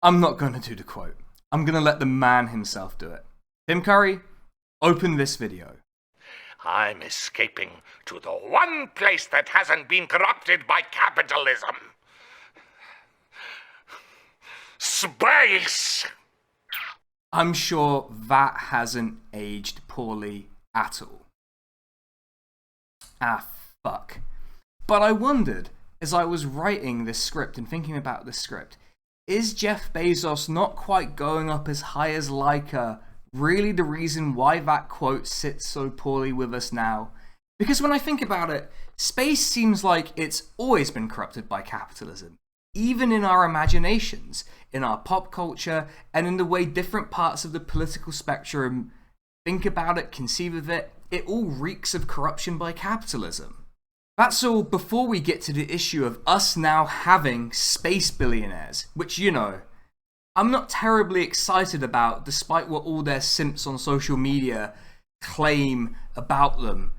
I'm not going to do the quote. I'm going to let the man himself do it. Tim Curry, open this video. I'm escaping to the one place that hasn't been corrupted by capitalism. Space! I'm sure that hasn't aged poorly at all. Ah, fuck. But I wondered, as I was writing this script and thinking about this script, is Jeff Bezos not quite going up as high as Laika really the reason why that quote sits so poorly with us now? Because when I think about it, space seems like it's always been corrupted by capitalism. Even in our imaginations, in our pop culture, and in the way different parts of the political spectrum think about it, conceive of it, it all reeks of corruption by capitalism. That's all before we get to the issue of us now having space billionaires, which, you know, I'm not terribly excited about, despite what all their simps on social media claim about them.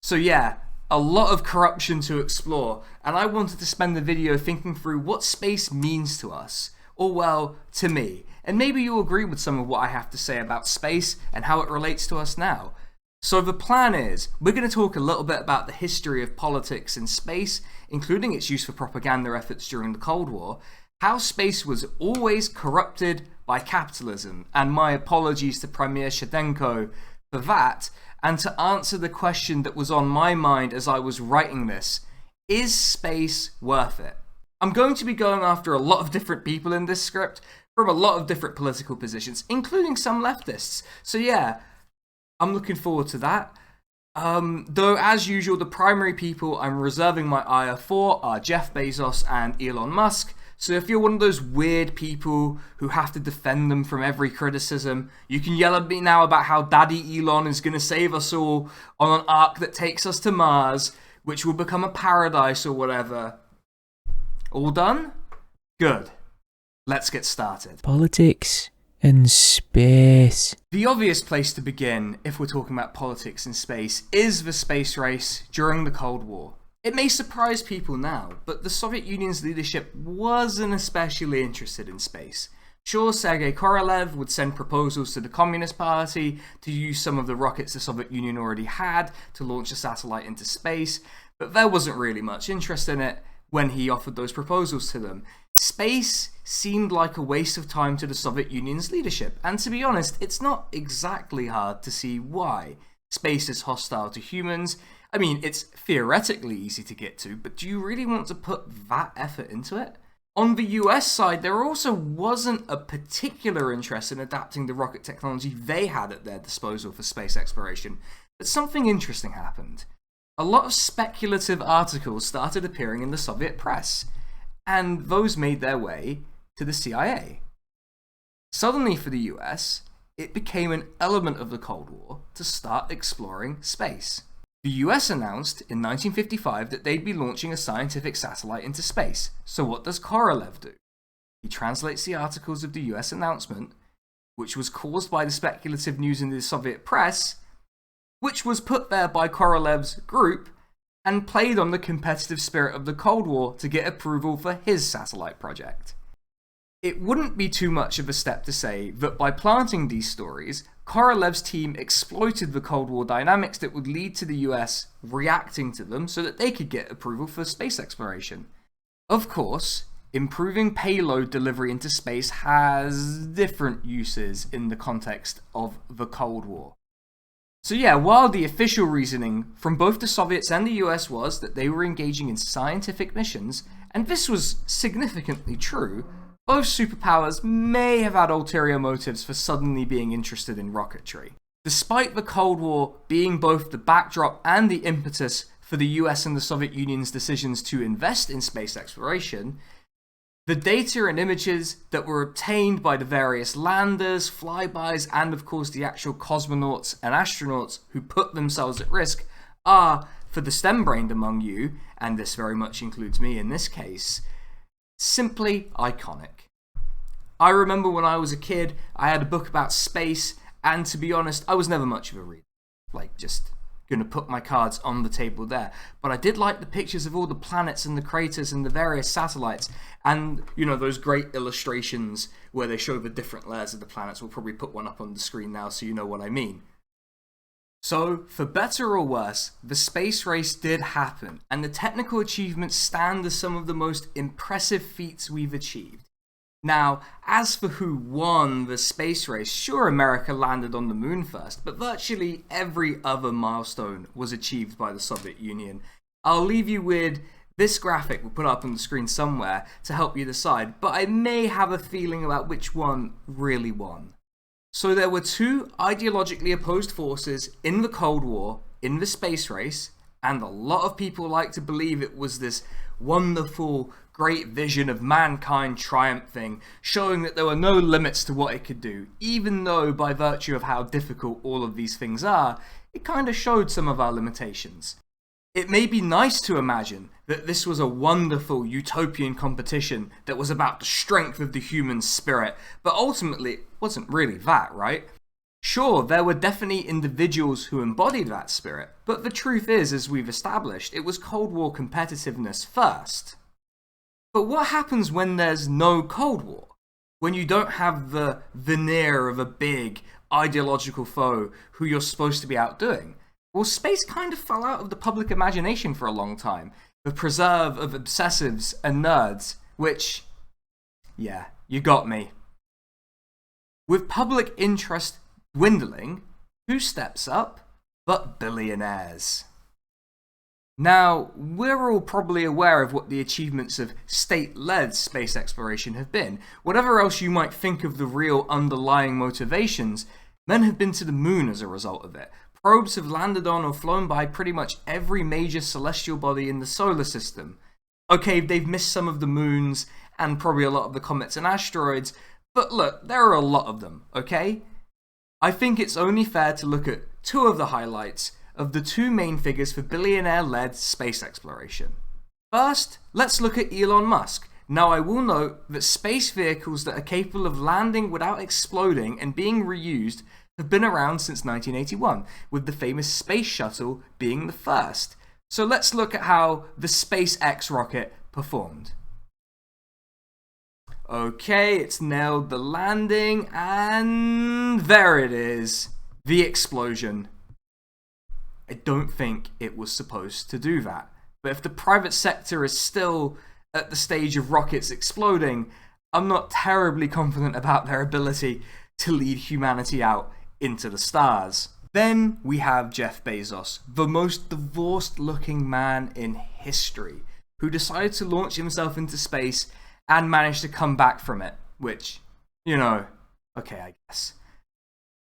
So yeah, a lot of corruption to explore, and I wanted to spend the video thinking through what space means to us, or well, to me. And maybe you'll agree with some of what I have to say about space and how it relates to us now. So the plan is, we're going to talk a little bit about the history of politics in space, including its use for propaganda efforts during the Cold War, how space was always corrupted by capitalism, and my apologies to Premier Cherdenko for that, and to answer the question that was on my mind as I was writing this: is space worth it? I'm going to be going after a lot of different people in this script, from a lot of different political positions, including some leftists. So yeah, I'm looking forward to that. Though, as usual, the primary people I'm reserving my ire for are Jeff Bezos and Elon Musk. So if you're one of those weird people who have to defend them from every criticism, you can yell at me now about how Daddy Elon is going to save us all on an ark that takes us to Mars, which will become a paradise or whatever. All done? Good. Let's get started. Politics in space. The obvious place to begin, if we're talking about politics in space, is the space race during the Cold War. It may surprise people now, but the Soviet Union's leadership wasn't especially interested in space. Sure, Sergei Korolev would send proposals to the Communist Party to use some of the rockets the Soviet Union already had to launch a satellite into space, but there wasn't really much interest in it when he offered those proposals to them. Space seemed like a waste of time to the Soviet Union's leadership, and to be honest, it's not exactly hard to see why. Space is hostile to humans. I mean, it's theoretically easy to get to, but do you really want to put that effort into it? On the US side, there also wasn't a particular interest in adapting the rocket technology they had at their disposal for space exploration, but something interesting happened. A lot of speculative articles started appearing in the Soviet press, and those made their way to the CIA. Suddenly for the US, it became an element of the Cold War to start exploring space. The US announced in 1955 that they'd be launching a scientific satellite into space. So what does Korolev do? He translates the articles of the US announcement, which was caused by the speculative news in the Soviet press, which was put there by Korolev's group, and played on the competitive spirit of the Cold War to get approval for his satellite project. It wouldn't be too much of a step to say that by planting these stories, Korolev's team exploited the Cold War dynamics that would lead to the US reacting to them so that they could get approval for space exploration. Of course, improving payload delivery into space has different uses in the context of the Cold War. So yeah, while the official reasoning from both the Soviets and the US was that they were engaging in scientific missions, and this was significantly true, both superpowers may have had ulterior motives for suddenly being interested in rocketry. Despite the Cold War being both the backdrop and the impetus for the US and the Soviet Union's decisions to invest in space exploration, the data and images that were obtained by the various landers, flybys, and of course the actual cosmonauts and astronauts who put themselves at risk are, for the STEM-brained among you, and this very much includes me in this case, simply iconic. I remember when I was a kid, I had a book about space, and to be honest, I was never much of a reader. Just going to put my cards on the table there. But I did like the pictures of all the planets and the craters and the various satellites, and those great illustrations where they show the different layers of the planets. We'll probably put one up on the screen now so you know what I mean. So, for better or worse, the space race did happen, and the technical achievements stand as some of the most impressive feats we've achieved. Now, as for who won the space race, sure, America landed on the moon first, but virtually every other milestone was achieved by the Soviet Union. I'll leave you with this graphic, we'll put it up on the screen somewhere to help you decide, but I may have a feeling about which one really won. So there were two ideologically opposed forces in the Cold War, in the space race, and a lot of people like to believe it was this wonderful, great vision of mankind triumphing, showing that there were no limits to what it could do, even though by virtue of how difficult all of these things are, it kind of showed some of our limitations. It may be nice to imagine that this was a wonderful utopian competition that was about the strength of the human spirit, but ultimately it wasn't really that, right? Sure, there were definitely individuals who embodied that spirit, but the truth is, as we've established, it was Cold War competitiveness first. But what happens when there's no Cold War? When you don't have the veneer of a big ideological foe who you're supposed to be outdoing? Well, space kind of fell out of the public imagination for a long time. The preserve of obsessives and nerds, which, yeah, you got me. With public interest dwindling, who steps up but billionaires? Now, we're all probably aware of what the achievements of state-led space exploration have been. Whatever else you might think of the real underlying motivations, men have been to the moon as a result of it. Probes have landed on or flown by pretty much every major celestial body in the solar system. Okay, they've missed some of the moons and probably a lot of the comets and asteroids, but look, there are a lot of them, okay? I think it's only fair to look at two of the highlights of the two main figures for billionaire-led space exploration. First, let's look at Elon Musk. Now, I will note that space vehicles that are capable of landing without exploding and being reused have been around since 1981, with the famous space shuttle being the first. So let's look at how the SpaceX rocket performed. Okay, it's nailed the landing, and there it is, the explosion. I don't think it was supposed to do that. But if the private sector is still at the stage of rockets exploding, I'm not terribly confident about their ability to lead humanity out into the stars. Then we have Jeff Bezos, the most divorced looking man in history, who decided to launch himself into space and managed to come back from it, which, okay, I guess.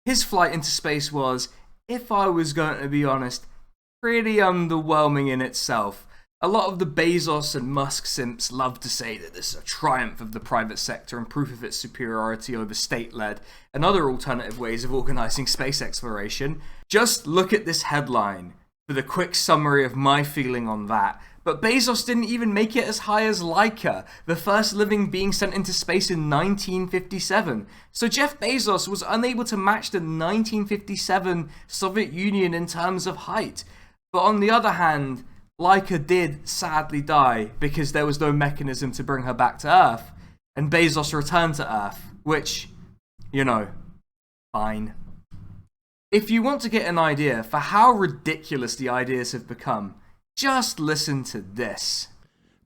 His flight into space was, if I was going to be honest, pretty underwhelming in itself. A lot of the Bezos and Musk simps love to say that this is a triumph of the private sector and proof of its superiority over state-led and other alternative ways of organizing space exploration. Just look at this headline for the quick summary of my feeling on that. But Bezos didn't even make it as high as Laika, the first living being sent into space in 1957. So Jeff Bezos was unable to match the 1957 Soviet Union in terms of height. But on the other hand, Laika did sadly die because there was no mechanism to bring her back to Earth, and Bezos returned to Earth, which, fine. If you want to get an idea for how ridiculous the ideas have become, just listen to this.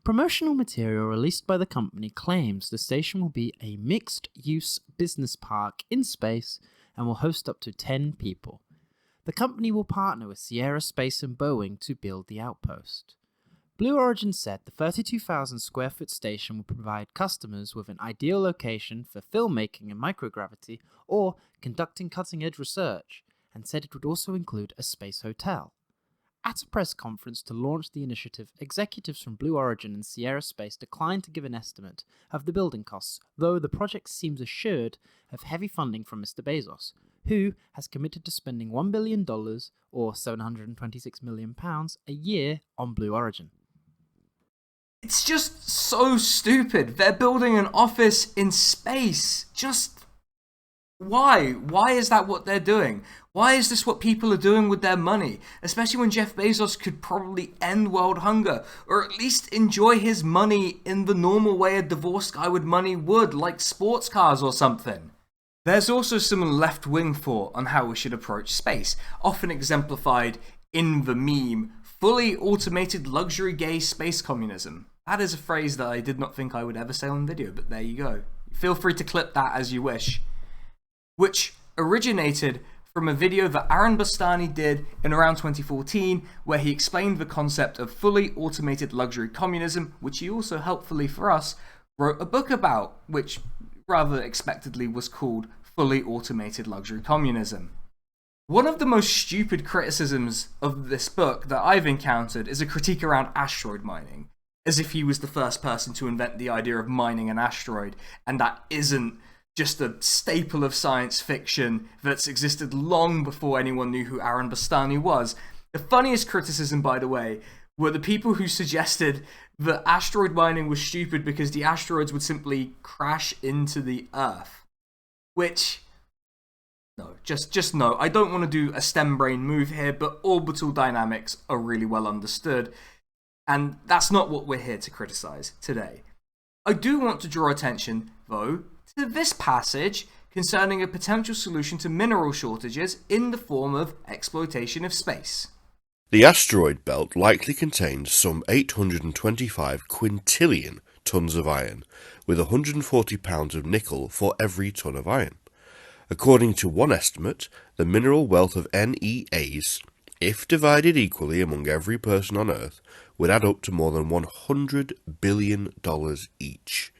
Promotional material released by the company claims the station will be a mixed-use business park in space and will host up to 10 people. The company will partner with Sierra Space and Boeing to build the outpost. Blue Origin said the 32,000 square foot station will provide customers with an ideal location for filmmaking in microgravity or conducting cutting-edge research, and said it would also include a space hotel. At a press conference to launch the initiative, executives from Blue Origin and Sierra Space declined to give an estimate of the building costs, though the project seems assured of heavy funding from Mr. Bezos, who has committed to spending $1 billion, or £726 million, a year on Blue Origin. It's just so stupid. They're building an office in space. Just Why? Why is that what they're doing? Why is this what people are doing with their money? Especially when Jeff Bezos could probably end world hunger, or at least enjoy his money in the normal way a divorced guy with money would, like sports cars or something. There's also some left-wing thought on how we should approach space, often exemplified in the meme, fully automated luxury gay space communism. That is a phrase that I did not think I would ever say on video, but there you go. Feel free to clip that as you wish. Which originated from a video that Aaron Bastani did in around 2014, where he explained the concept of fully automated luxury communism, which he also helpfully for us wrote a book about, which rather expectedly was called Fully Automated Luxury Communism. One of the most stupid criticisms of this book that I've encountered is a critique around asteroid mining, as if he was the first person to invent the idea of mining an asteroid, and that isn't just a staple of science fiction that's existed long before anyone knew who Aaron Bastani was. The funniest criticism, by the way, were the people who suggested that asteroid mining was stupid because the asteroids would simply crash into the Earth. Which, no, just no. I don't want to do a stem brain move here, but orbital dynamics are really well understood, and that's not what we're here to criticize today. I do want to draw attention, though, to this passage concerning a potential solution to mineral shortages in the form of exploitation of space. The asteroid belt likely contains some 825 quintillion tons of iron, with 140 pounds of nickel for every ton of iron. According to one estimate, the mineral wealth of NEAs, if divided equally among every person on Earth, would add up to more than $100 billion each.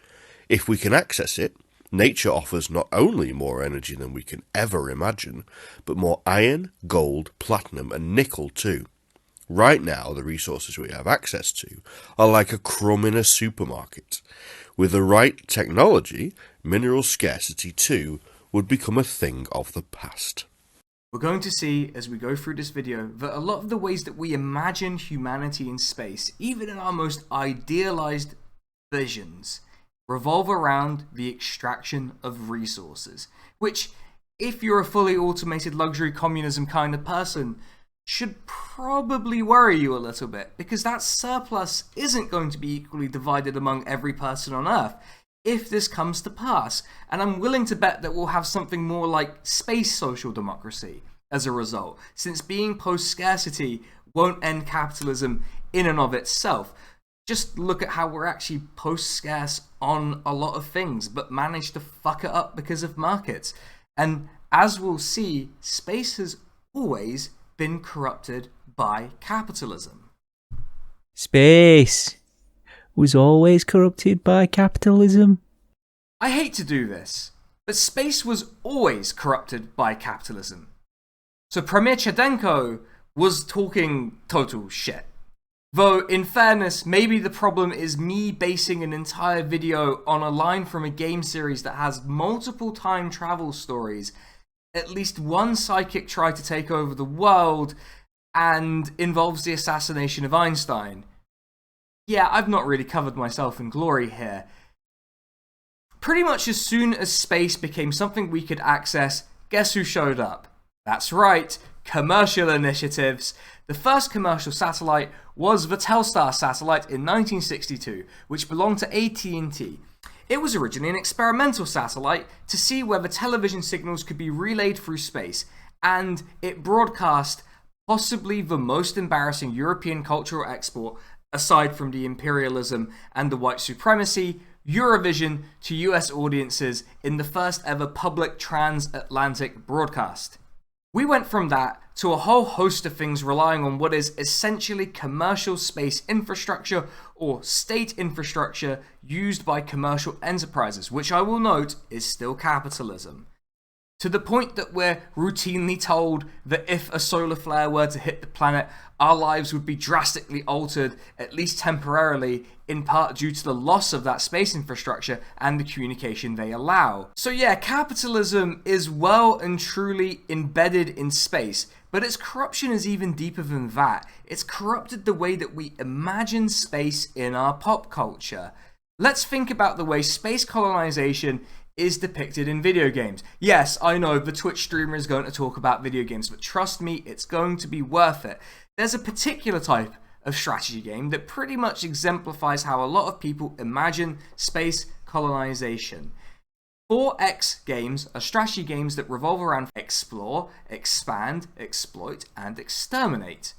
If we can access it, nature offers not only more energy than we can ever imagine, but more iron, gold, platinum, and nickel too. Right now, the resources we have access to are like a crumb in a supermarket. With the right technology, mineral scarcity too would become a thing of the past. We're going to see, as we go through this video, that a lot of the ways that we imagine humanity in space, even in our most idealized visions, revolve around the extraction of resources, which, if you're a fully automated luxury communism kind of person, should probably worry you a little bit, because that surplus isn't going to be equally divided among every person on Earth if this comes to pass, and I'm willing to bet that we'll have something more like space social democracy as a result, since being post-scarcity won't end capitalism in and of itself. Just look at how we're actually post-scarce on a lot of things, but manage to fuck it up because of markets. And as we'll see, space has always been corrupted by capitalism. Space was always corrupted by capitalism. I hate to do this, but space was always corrupted by capitalism. So Premier Cherdenko was talking total shit. Though, in fairness, maybe the problem is me basing an entire video on a line from a game series that has multiple time travel stories, at least one psychic tried to take over the world, and involves the assassination of Einstein. Yeah, I've not really covered myself in glory here. Pretty much as soon as space became something we could access, guess who showed up? That's right, commercial initiatives. The first commercial satellite was the Telstar satellite in 1962, which belonged to AT&T. It was originally an experimental satellite to see whether television signals could be relayed through space, and it broadcast possibly the most embarrassing European cultural export, aside from the imperialism and the white supremacy, Eurovision, to US audiences in the first ever public transatlantic broadcast. We went from that to a whole host of things relying on what is essentially commercial space infrastructure or state infrastructure used by commercial enterprises, which I will note is still capitalism. To the point that we're routinely told that if a solar flare were to hit the planet, our lives would be drastically altered, at least temporarily, in part due to the loss of that space infrastructure and the communication they allow. So yeah, capitalism is well and truly embedded in space, but its corruption is even deeper than that. It's corrupted the way that we imagine space in our pop culture. Let's think about the way space colonization is depicted in video games. Yes, I know the Twitch streamer is going to talk about video games, but trust me, it's going to be worth it. There's a particular type of strategy game that pretty much exemplifies how a lot of people imagine space colonization. 4X games are strategy games that revolve around explore, expand, exploit, and exterminate.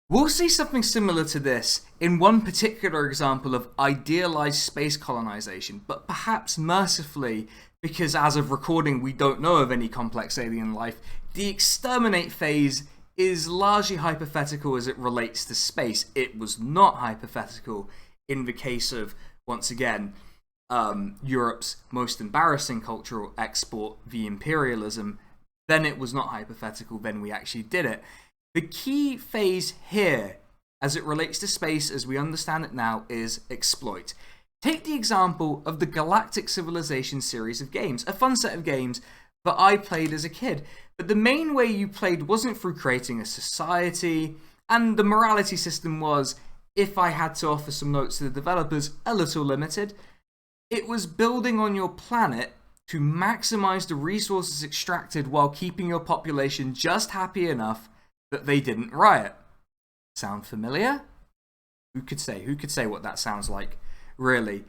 We'll see something similar to this in one particular example of idealized space colonization, but perhaps mercifully, because as of recording we don't know of any complex alien life, the exterminate phase is largely hypothetical as it relates to space. It was not hypothetical in the case of, once again, Europe's most embarrassing cultural export, the imperialism. Then it was not hypothetical, then we actually did it. The key phase here, as it relates to space as we understand it now, is exploit. Take the example of the Galactic Civilizations series of games, a fun set of games that I played as a kid. But the main way you played wasn't through creating a society, and the morality system was, if I had to offer some notes to the developers, a little limited. It was building on your planet to maximize the resources extracted while keeping your population just happy enough that they didn't riot. Sound familiar? Who could say what that sounds like, really?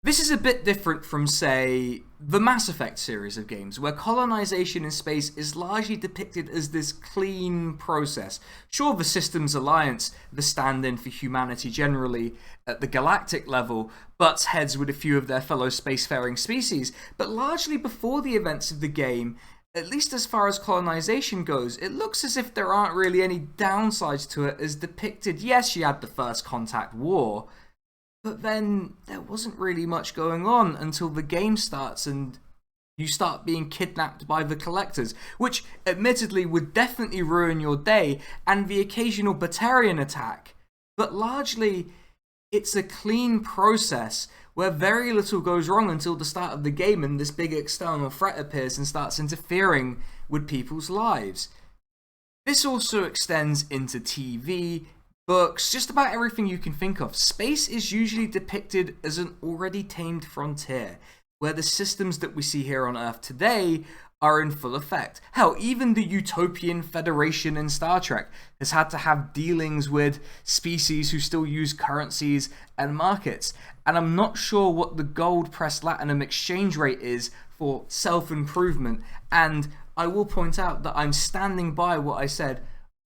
This is a bit different from, say, the Mass Effect series of games, where colonization in space is largely depicted as this clean process. Sure, the Systems Alliance, the stand-in for humanity generally at the galactic level, butts heads with a few of their fellow spacefaring species, but largely before the events of the game, at least as far as colonization goes, it looks as if there aren't really any downsides to it as depicted. Yes, you had the First Contact War, but then there wasn't really much going on until the game starts and you start being kidnapped by the collectors, which admittedly would definitely ruin your day, and the occasional Batarian attack. But largely, it's a clean process where very little goes wrong until the start of the game and this big external threat appears and starts interfering with people's lives. This also extends into TV, books, just about everything you can think of. Space is usually depicted as an already tamed frontier, where the systems that we see here on Earth today are in full effect. Hell, even the Utopian Federation in Star Trek has had to have dealings with species who still use currencies and markets. And I'm not sure what the gold-pressed latinum exchange rate is for self-improvement. And I will point out that I'm standing by what I said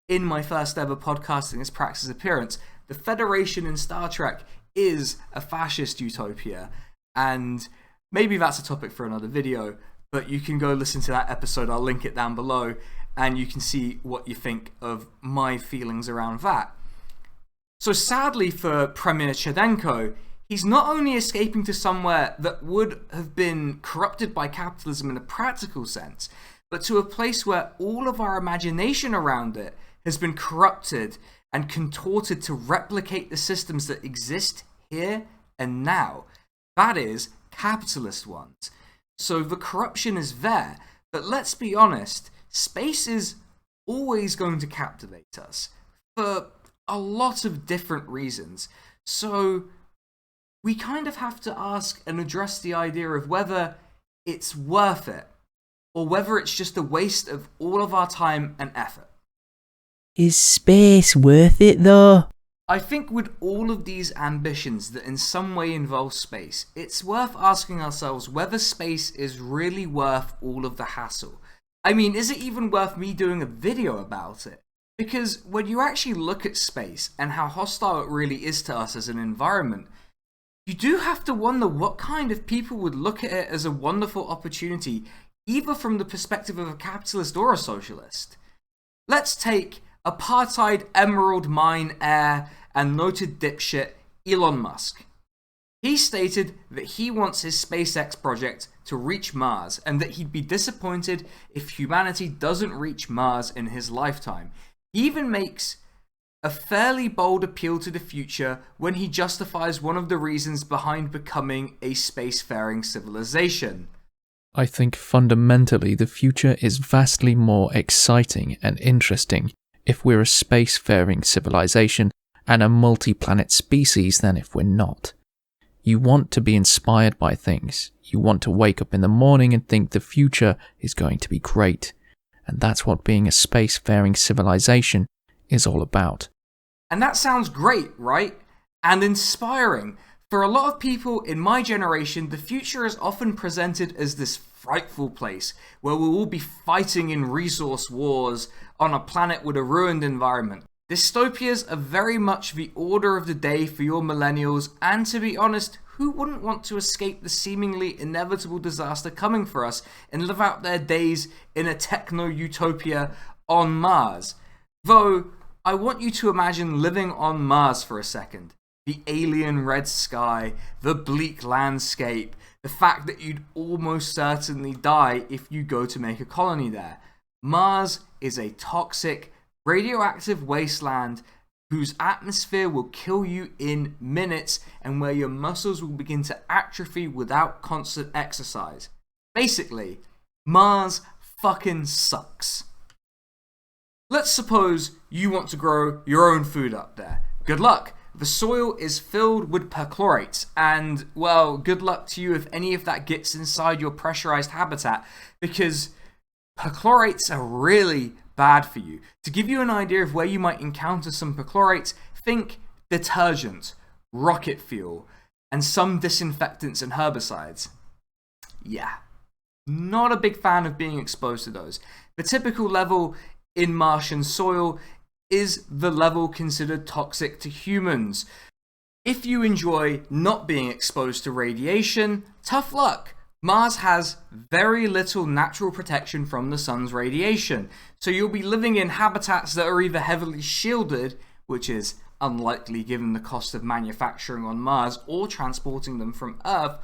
in my first ever podcasting as Praxis appearance. The Federation in Star Trek is a fascist utopia, and maybe that's a topic for another video, but you can go listen to that episode, I'll link it down below, and you can see what you think of my feelings around that. So sadly for Premier Cherdenko, he's not only escaping to somewhere that would have been corrupted by capitalism in a practical sense, but to a place where all of our imagination around it has been corrupted and contorted to replicate the systems that exist here and now. That is, capitalist ones. So the corruption is there, but let's be honest, space is always going to captivate us for a lot of different reasons. So we kind of have to ask and address the idea of whether it's worth it, or whether it's just a waste of all of our time and effort. Is space worth it though? I think with all of these ambitions that in some way involve space, it's worth asking ourselves whether space is really worth all of the hassle. I mean, is it even worth me doing a video about it? Because when you actually look at space and how hostile it really is to us as an environment, you do have to wonder what kind of people would look at it as a wonderful opportunity, either from the perspective of a capitalist or a socialist. Let's take apartheid emerald mine heir and noted dipshit Elon Musk. He stated that he wants his SpaceX project to reach Mars and that he'd be disappointed if humanity doesn't reach Mars in his lifetime. He even makes a fairly bold appeal to the future when he justifies one of the reasons behind becoming a spacefaring civilization. I think fundamentally the future is vastly more exciting and interesting if we're a spacefaring civilization and a multi-planet species than if we're not. You want to be inspired by things. You want to wake up in the morning and think the future is going to be great. And that's what being a spacefaring civilization is all about. And that sounds great, right? And inspiring. For a lot of people in my generation, the future is often presented as this frightful place where we'll all be fighting in resource wars on a planet with a ruined environment. Dystopias are very much the order of the day for your millennials, and to be honest, who wouldn't want to escape the seemingly inevitable disaster coming for us and live out their days in a techno-utopia on Mars? Though, I want you to imagine living on Mars for a second. The alien red sky, the bleak landscape, the fact that you'd almost certainly die if you go to make a colony there. Mars is a toxic, radioactive wasteland whose atmosphere will kill you in minutes and where your muscles will begin to atrophy without constant exercise. Basically, Mars fucking sucks. Let's suppose you want to grow your own food up there. Good luck. The soil is filled with perchlorates, and, well, good luck to you if any of that gets inside your pressurized habitat, because perchlorates are really bad for you. To give you an idea of where you might encounter some perchlorates, think detergent, rocket fuel, and some disinfectants and herbicides. Yeah, not a big fan of being exposed to those. The typical level in Martian soil is the level considered toxic to humans. If you enjoy not being exposed to radiation, tough luck. Mars has very little natural protection from the sun's radiation, so you'll be living in habitats that are either heavily shielded, which is unlikely given the cost of manufacturing on Mars or transporting them from Earth,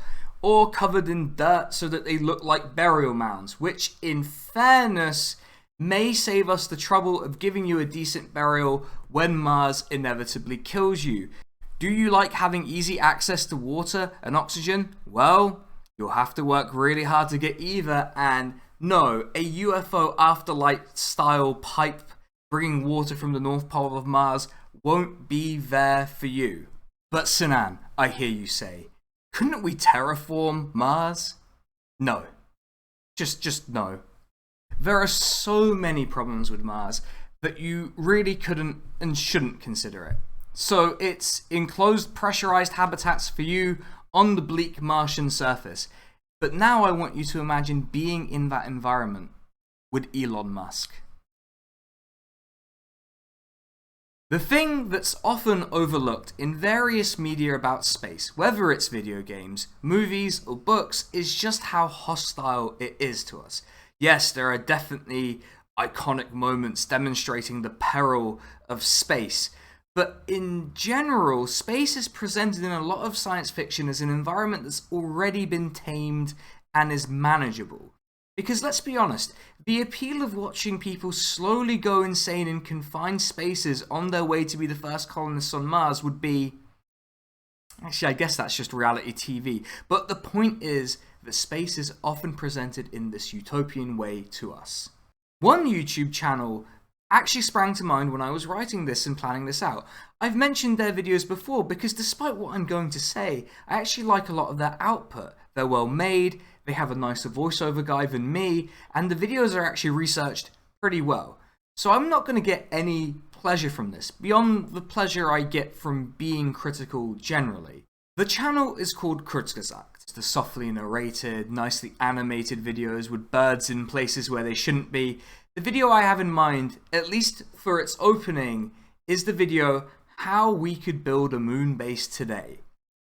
or covered in dirt so that they look like burial mounds, which in fairness may save us the trouble of giving you a decent burial when Mars inevitably kills you. Do you like having easy access to water and oxygen? Well, you'll have to work really hard to get either, and no, a UFO afterlife style pipe bringing water from the North Pole of Mars won't be there for you. But Sinan, I hear you say, couldn't we terraform Mars? No. Just no. There are so many problems with Mars that you really couldn't and shouldn't consider it. So it's enclosed pressurized habitats for you on the bleak Martian surface. But now I want you to imagine being in that environment with Elon Musk. The thing that's often overlooked in various media about space, whether it's video games, movies, or books, is just how hostile it is to us. Yes, there are definitely iconic moments demonstrating the peril of space, but in general, space is presented in a lot of science fiction as an environment that's already been tamed and is manageable. Because let's be honest, the appeal of watching people slowly go insane in confined spaces on their way to be the first colonists on Mars would be... Actually, I guess that's just reality TV. But the point is that space is often presented in this utopian way to us. One YouTube channel actually sprang to mind when I was writing this and planning this out. I've mentioned their videos before because despite what I'm going to say, I actually like a lot of their output. They're well made, they have a nicer voiceover guy than me, and the videos are actually researched pretty well. So I'm not going to get any pleasure from this, beyond the pleasure I get from being critical generally. The channel is called Kurzgesagt. It's the softly narrated, nicely animated videos with birds in places where they shouldn't be. The video I have in mind, at least for its opening, is the video How We Could Build a Moon Base Today,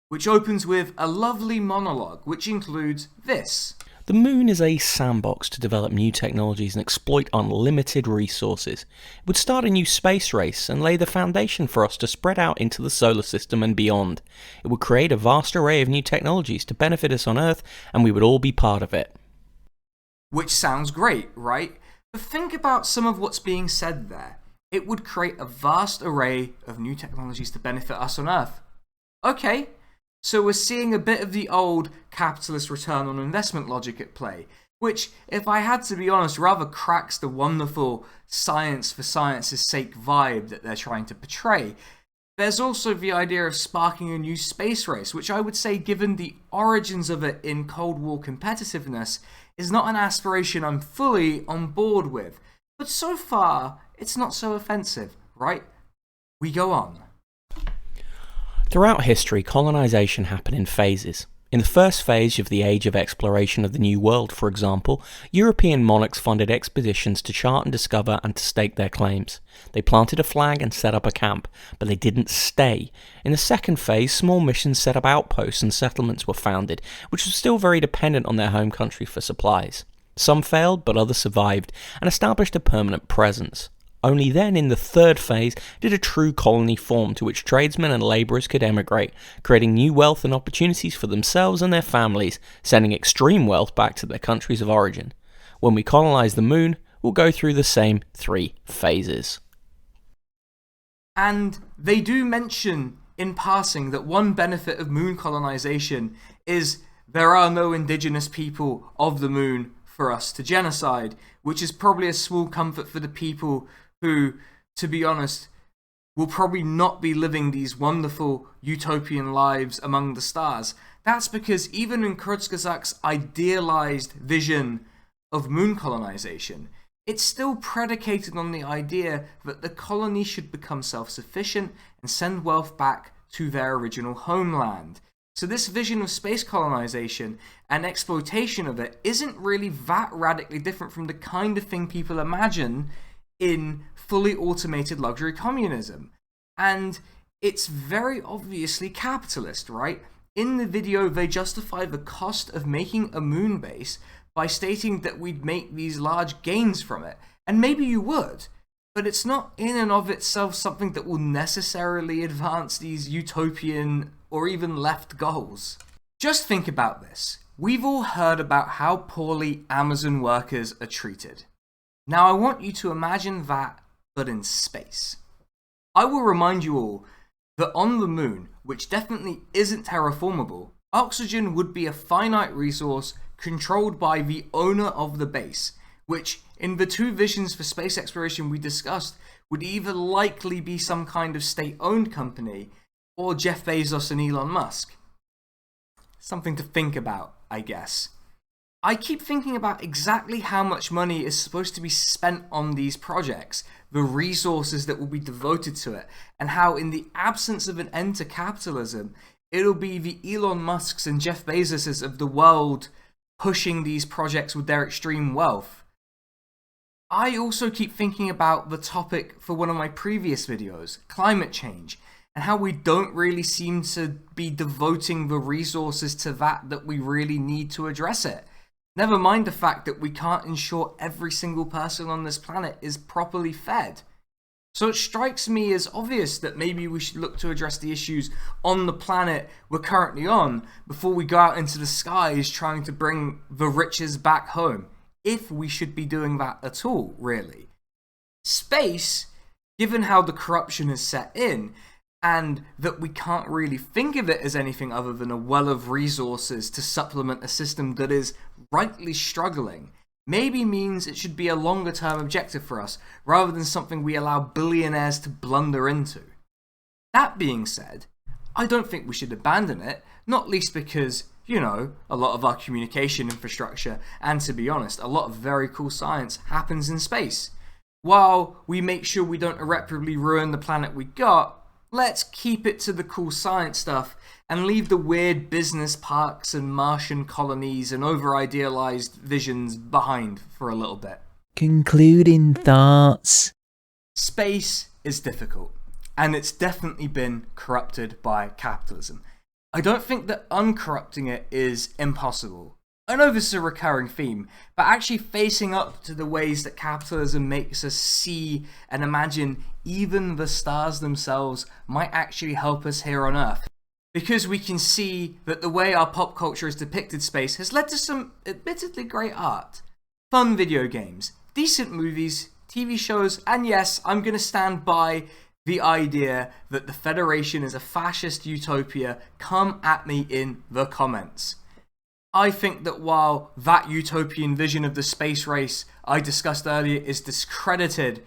which opens with a lovely monologue which includes this. The moon is a sandbox to develop new technologies and exploit unlimited resources. It would start a new space race and lay the foundation for us to spread out into the solar system and beyond. It would create a vast array of new technologies to benefit us on Earth, and we would all be part of it. Which sounds great, right? But think about some of what's being said there. It would create a vast array of new technologies to benefit us on Earth. Okay. So we're seeing a bit of the old capitalist return on investment logic at play, which, if I had to be honest, rather cracks the wonderful science for science's sake vibe that they're trying to portray. There's also the idea of sparking a new space race, which I would say, given the origins of it in Cold War competitiveness, is not an aspiration I'm fully on board with. But so far, it's not so offensive, right? We go on. Throughout history, colonisation happened in phases. In the first phase of the age of exploration of the New World, for example, European monarchs funded expeditions to chart and discover and to stake their claims. They planted a flag and set up a camp, but they didn't stay. In the second phase, small missions set up outposts and settlements were founded, which was still very dependent on their home country for supplies. Some failed, but others survived, and established a permanent presence. Only then, in the third phase, did a true colony form to which tradesmen and labourers could emigrate, creating new wealth and opportunities for themselves and their families, sending extreme wealth back to their countries of origin. When we colonise the moon, we'll go through the same 3 phases. And they do mention in passing that one benefit of moon colonisation is there are no indigenous people of the moon for us to genocide, which is probably a small comfort for the people who, to be honest, will probably not be living these wonderful utopian lives among the stars. That's because even in Kurzgesagt's idealized vision of moon colonization, it's still predicated on the idea that the colony should become self-sufficient and send wealth back to their original homeland. So this vision of space colonization and exploitation of it isn't really that radically different from the kind of thing people imagine in fully automated luxury communism. And it's very obviously capitalist, right? In the video, they justify the cost of making a moon base by stating that we'd make these large gains from it. And maybe you would, but it's not in and of itself something that will necessarily advance these utopian or even left goals. Just think about this. We've all heard about how poorly Amazon workers are treated. Now I want you to imagine that, but in space. I will remind you all that on the moon, which definitely isn't terraformable, oxygen would be a finite resource controlled by the owner of the base, which in the 2 visions for space exploration we discussed would either likely be some kind of state-owned company or Jeff Bezos and Elon Musk. Something to think about, I guess. I keep thinking about exactly how much money is supposed to be spent on these projects, the resources that will be devoted to it, and how in the absence of an end to capitalism, it'll be the Elon Musks and Jeff Bezoses of the world pushing these projects with their extreme wealth. I also keep thinking about the topic for one of my previous videos, climate change, and how we don't really seem to be devoting the resources to that we really need to address it. Never mind the fact that we can't ensure every single person on this planet is properly fed. So it strikes me as obvious that maybe we should look to address the issues on the planet we're currently on before we go out into the skies trying to bring the riches back home, if we should be doing that at all, really. Space, given how the corruption is set in, and that we can't really think of it as anything other than a well of resources to supplement a system that is rightly struggling, maybe means it should be a longer term objective for us, rather than something we allow billionaires to blunder into. That being said, I don't think we should abandon it, not least because, you know, a lot of our communication infrastructure, and to be honest, a lot of very cool science happens in space. While we make sure we don't irreparably ruin the planet we got, let's keep it to the cool science stuff and leave the weird business parks and Martian colonies and over-idealized visions behind for a little bit. Concluding thoughts. Space is difficult, and it's definitely been corrupted by capitalism. I don't think that uncorrupting it is impossible. I know this is a recurring theme, but actually facing up to the ways that capitalism makes us see and imagine even the stars themselves might actually help us here on Earth. Because we can see that the way our pop culture has depicted space has led to some admittedly great art, fun video games, decent movies, TV shows, and yes, I'm going to stand by the idea that the Federation is a fascist utopia. Come at me in the comments. I think that while that utopian vision of the space race I discussed earlier is discredited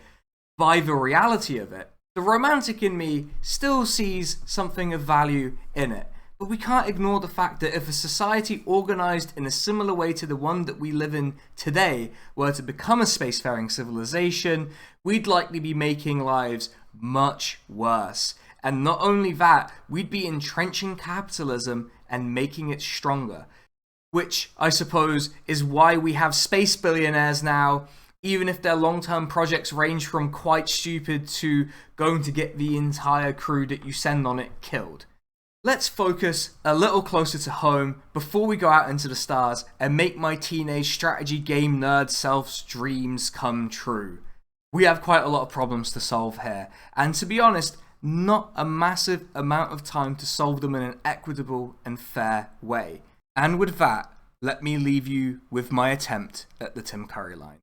by the reality of it, The romantic in me still sees something of value in it. But we can't ignore the fact that if a society organised in a similar way to the one that we live in today were to become a spacefaring civilization, we'd likely be making lives much worse. And not only that, we'd be entrenching capitalism and making it stronger. Which, I suppose, is why we have space billionaires now, even if their long-term projects range from quite stupid to going to get the entire crew that you send on it killed. Let's focus a little closer to home before we go out into the stars and make my teenage strategy game nerd self's dreams come true. We have quite a lot of problems to solve here, and to be honest, not a massive amount of time to solve them in an equitable and fair way. And with that, let me leave you with my attempt at the Tim Curry line.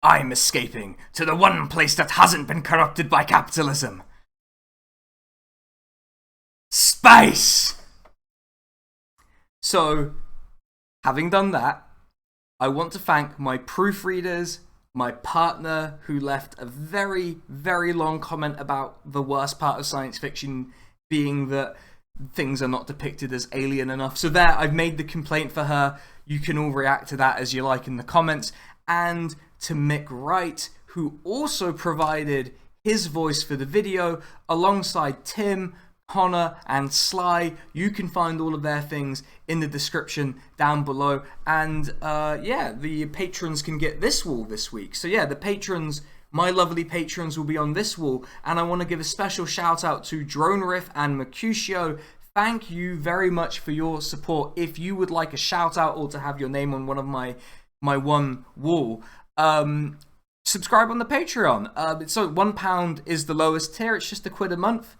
I'm escaping to the one place that hasn't been corrupted by capitalism. Space! So, having done that, I want to thank my proofreaders, my partner who left a very, very long comment about the worst part of science fiction being that things are not depicted as alien enough. So there, I've made the complaint for her. You can all react to that as you like in the comments. And to Mick Wright, who also provided his voice for the video alongside Tim, Connor and Sly. You can find all of their things in the description down below. And yeah, the patrons can get this wall this week. So yeah, the patrons, my lovely patrons, will be on this wall. And I want to give a special shout out to Drone Riff and Mercutio. Thank you very much for your support. If you would like a shout out or to have your name on one of my one wall, subscribe on the Patreon. So £1 is the lowest tier. It's just £1 a month.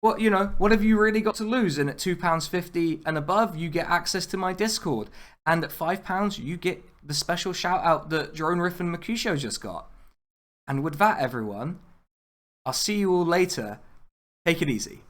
Well, you know, what have you really got to lose? And at £2.50 and above, you get access to my Discord. And at £5, you get the special shout out that Drone Riff and Mercutio just got. And with that, everyone, I'll see you all later. Take it easy.